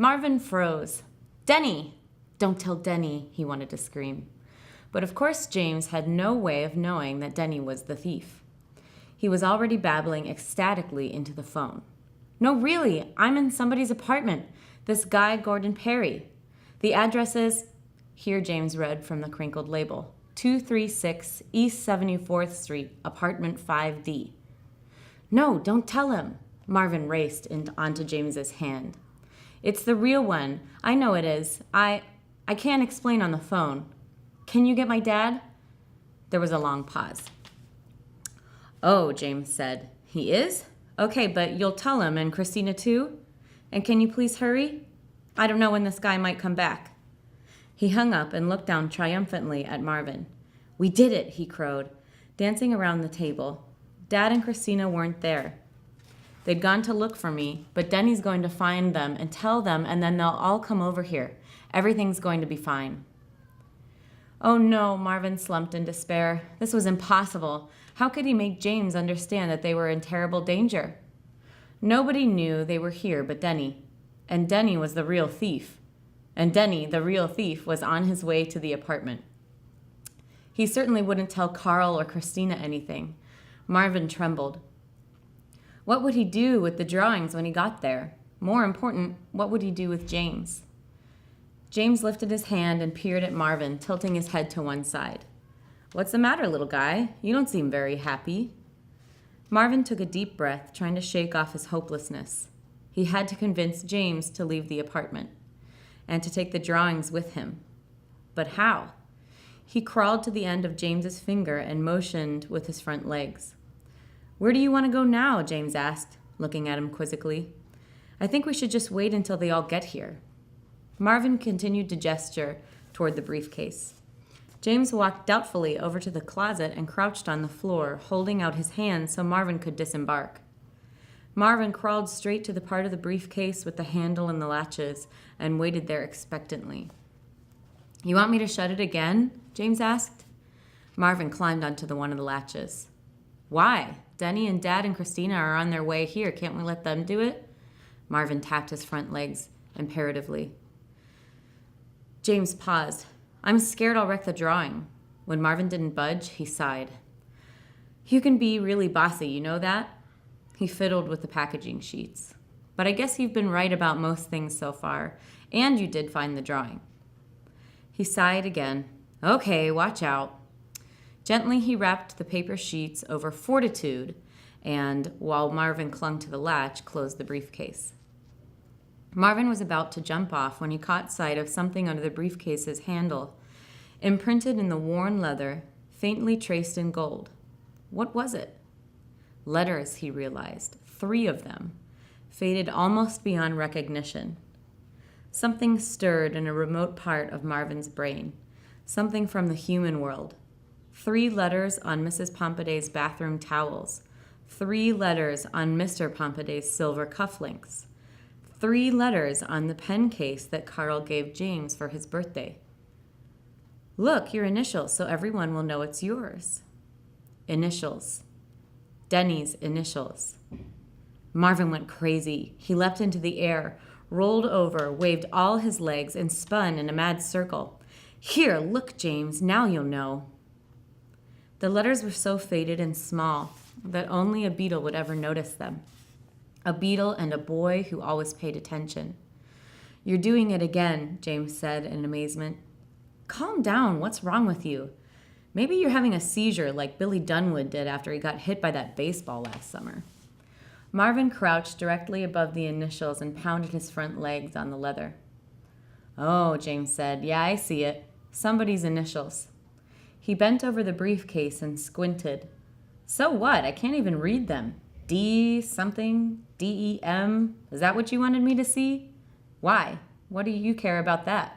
Marvin froze. Denny! Don't tell Denny, he wanted to scream. But of course James had no way of knowing that Denny was the thief. He was already babbling ecstatically into the phone. No, really, I'm in somebody's apartment. This guy, Gordon Perry. The address is... Here James read from the crinkled label. 236 East 74th Street, apartment 5D. No, don't tell him. Marvin raced onto James's hand. It's the real one. I know it is. I can't explain on the phone. Can you get my dad? There was a long pause. Oh, James said. He is? Okay, but you'll tell him, and Christina too? And can you please hurry? I don't know when this guy might come back. He hung up and looked down triumphantly at Marvin. We did it, he crowed, dancing around the table. Dad and Christina weren't there. They'd gone to look for me, but Denny's going to find them and tell them, and then they'll all come over here. Everything's going to be fine. Oh no, Marvin slumped in despair. This was impossible. How could he make James understand that they were in terrible danger? Nobody knew they were here but Denny. And Denny was the real thief. And Denny, the real thief, was on his way to the apartment. He certainly wouldn't tell Carl or Christina anything. Marvin trembled. What would he do with the drawings when he got there? More important, what would he do with James? James lifted his hand and peered at Marvin, tilting his head to one side. What's the matter, little guy? You don't seem very happy. Marvin took a deep breath, trying to shake off his hopelessness. He had to convince James to leave the apartment and to take the drawings with him. But how? He crawled to the end of James's finger and motioned with his front legs. Where do you want to go now? James asked, looking at him quizzically. I think we should just wait until they all get here. Marvin continued to gesture toward the briefcase. James walked doubtfully over to the closet and crouched on the floor, holding out his hand so Marvin could disembark. Marvin crawled straight to the part of the briefcase with the handle and the latches and waited there expectantly. You want me to shut it again? James asked. Marvin climbed onto one of the latches. Why? Denny and Dad and Christina are on their way here. Can't we let them do it? Marvin tapped his front legs imperatively. James paused. I'm scared I'll wreck the drawing. When Marvin didn't budge, he sighed. You can be really bossy, you know that? He fiddled with the packaging sheets. But I guess you've been right about most things so far, and you did find the drawing. He sighed again. Okay, watch out. Gently, he wrapped the paper sheets over Fortitude, and, while Marvin clung to the latch, closed the briefcase. Marvin was about to jump off when he caught sight of something under the briefcase's handle, imprinted in the worn leather, faintly traced in gold. What was it? Letters, he realized, 3 of them, faded almost beyond recognition. Something stirred in a remote part of Marvin's brain, something from the human world. 3 letters on Mrs. Pompiday's bathroom towels, 3 letters on Mr. Pompiday's silver cufflinks, 3 letters on the pen case that Carl gave James for his birthday. Look, your initials, so everyone will know it's yours. Initials. Denny's initials. Marvin went crazy. He leapt into the air, rolled over, waved all his legs, and spun in a mad circle. Here, look, James, now you'll know. The letters were so faded and small that only a beetle would ever notice them. A beetle and a boy who always paid attention. You're doing it again, James said in amazement. Calm down, what's wrong with you? Maybe you're having a seizure like Billy Dunwood did after he got hit by that baseball last summer. Marvin crouched directly above the initials and pounded his front legs on the leather. Oh, James said, yeah, I see it. Somebody's initials. He bent over the briefcase and squinted. So what? I can't even read them. D something, D-E-M. Is that what you wanted me to see? Why? What do you care about that?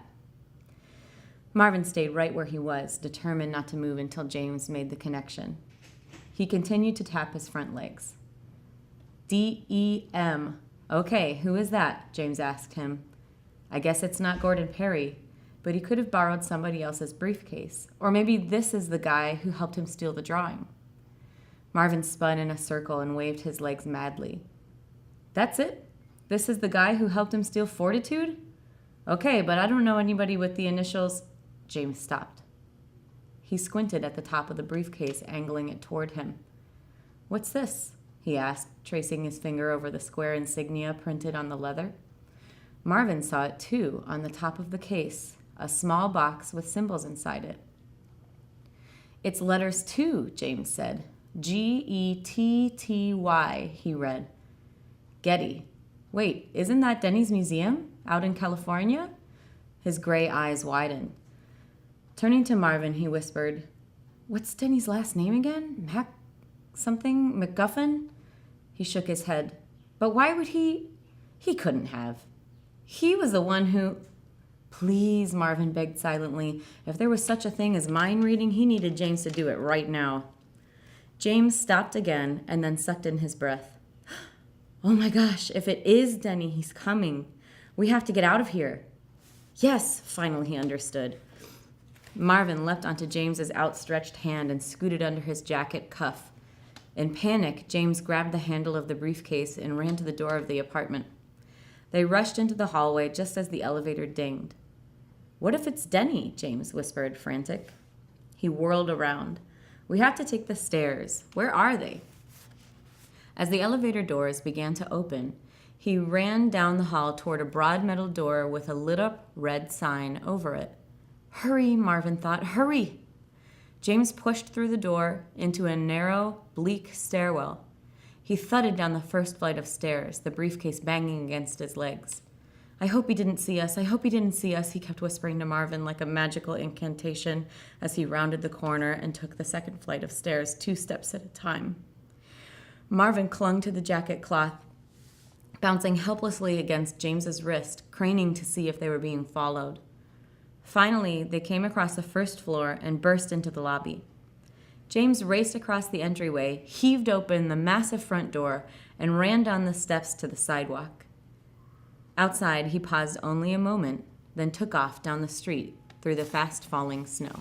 Marvin stayed right where he was, determined not to move until James made the connection. He continued to tap his front legs. D-E-M. Okay, who is that? James asked him. I guess it's not Gordon Perry, but he could have borrowed somebody else's briefcase. Or maybe this is the guy who helped him steal the drawing. Marvin spun in a circle and waved his legs madly. That's it. This is the guy who helped him steal Fortitude? Okay, but I don't know anybody with the initials. James stopped. He squinted at the top of the briefcase, angling it toward him. What's this? He asked, tracing his finger over the square insignia printed on the leather. Marvin saw it too, on the top of the case, a small box with symbols inside it. It's letters too, James said. Getty, he read. Getty. Wait, isn't that Denny's museum out in California? His gray eyes widened. Turning to Marvin, he whispered, What's Denny's last name again? Something? McGuffin? He shook his head. But why would he? He couldn't have. He was the one who... Please, Marvin begged silently. If there was such a thing as mind reading, he needed James to do it right now. James stopped again and then sucked in his breath. Oh my gosh, if it is Denny, he's coming. We have to get out of here. Yes, finally he understood. Marvin leapt onto James's outstretched hand and scooted under his jacket cuff. In panic, James grabbed the handle of the briefcase and ran to the door of the apartment. They rushed into the hallway just as the elevator dinged. What if it's Denny? James whispered, frantic. He whirled around. We have to take the stairs. Where are they? As the elevator doors began to open, he ran down the hall toward a broad metal door with a lit-up red sign over it. Hurry, Marvin thought, hurry! James pushed through the door into a narrow, bleak stairwell. He thudded down the first flight of stairs, the briefcase banging against his legs. I hope he didn't see us. I hope he didn't see us, he kept whispering to Marvin like a magical incantation as he rounded the corner and took the second flight of stairs 2 steps at a time. Marvin clung to the jacket cloth, bouncing helplessly against James's wrist, craning to see if they were being followed. Finally, they came across the first floor and burst into the lobby. James raced across the entryway, heaved open the massive front door, and ran down the steps to the sidewalk. Outside, he paused only a moment, then took off down the street through the fast-falling snow.